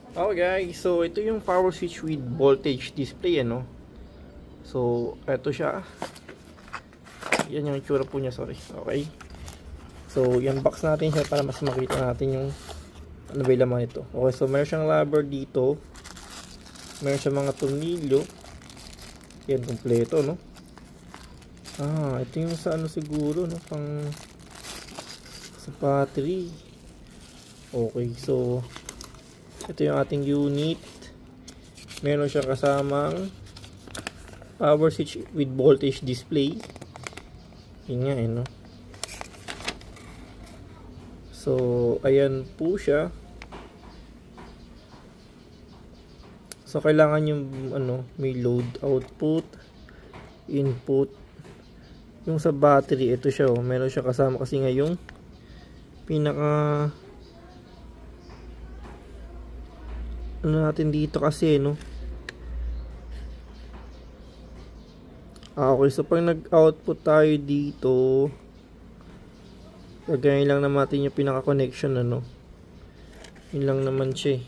Okay guys, so ito yung power switch with voltage display, ano. So ito siya. Yan yung itsura po niya, sorry. Okay. So yan, box natin siya para mas makita natin yung ano ba yung laman ito. Okay, so meron siyang rubber dito. Meron siyang mga tornilyo. Yan, kompleto, no. Ito yung sa ano siguro, no, pang sa battery. Okay, so ito yung ating unit. Meron siya kasamang power switch with voltage display. Yun nga, no. So ayan po siya. So kailangan yung ano, may load, output, input. Yung sa battery, ito siya, oh. Meron siya kasama kasi nga yung pinaka ano natin dito kasi, no. Okay, so pag nag-output tayo dito, gagawin lang naman natin yung pinaka connection, ano. Yun lang naman siya, eh.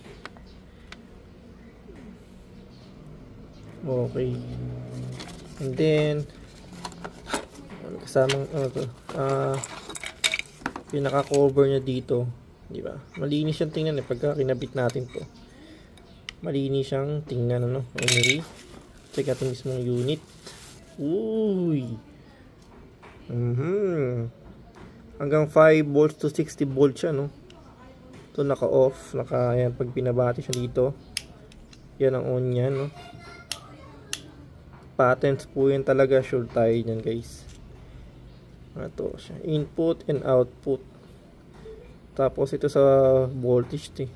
Okay. And then kasamang ano to, pinaka cover nya dito, di ba? Malinis siyang tingnan, eh, pagka kinabit natin to. Malinis siyang tingnan, ano. Anyway, check natin mismo yung unit. Uy. Hanggang 5 volts to 60 volts siya, no. Ito naka off, yan, pag pinabati siya dito, yan ang on niya, no. Patents po yan talaga, sure tayo dyan, guys. Ito siya, input and output. Tapos ito sa voltage, eh.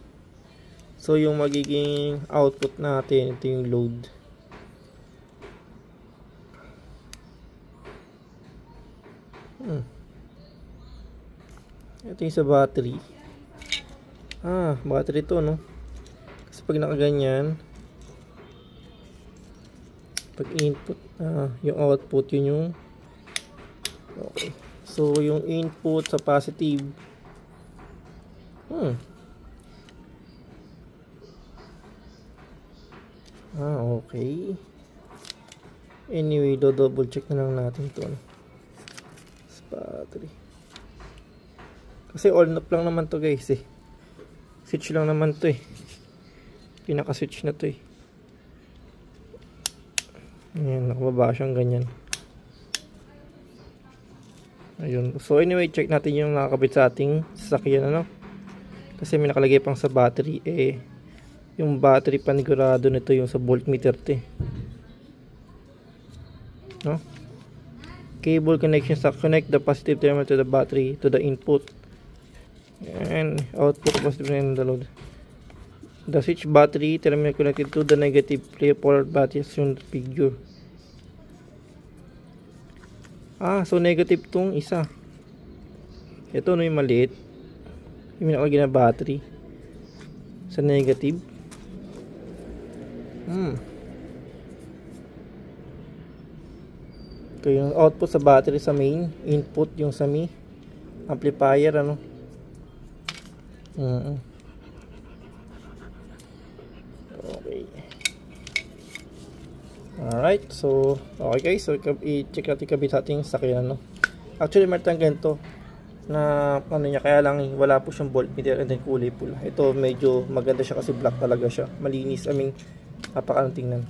So yung magiging output natin, ito yung load. Ito yung sa battery. Battery to, no. Kasi pag nakaganyan, pag input, yung output, yun yung okay. So yung input sa positive, okay. Anyway, double check na lang natin to, no? Battery. Kasi on off lang naman to, guys, eh. Switch lang naman to, eh. Pinaka switch na to, eh. Ayan, nakababa siyang ganyan. Ayun. So anyway, check natin yung nakakabit sa ating sasakyan, ano. Kasi may nakalagay pang sa battery, eh. Yung battery panigurado nito yung sa voltmeter to, eh. No? Cable connection stock. Connect the positive terminal to the battery to the input and output positive and the load. The switch battery terminal connected to the negative polar battery as shown figure. So negative tong isa. Ito, no, yung maliit. Yung nakalagay na battery sa negative. Ito yung output sa battery sa main, input yung sa mi amplifier, ano. Okay. Alright, so okay, guys, so i-check natin kabit sa ating sakyan, ano. Actually meron tayong ganito na ano niya, kaya lang wala po siyang voltmeter and then kulay pula. Ito medyo maganda siya kasi black talaga siya, malinis, napaka tingnan.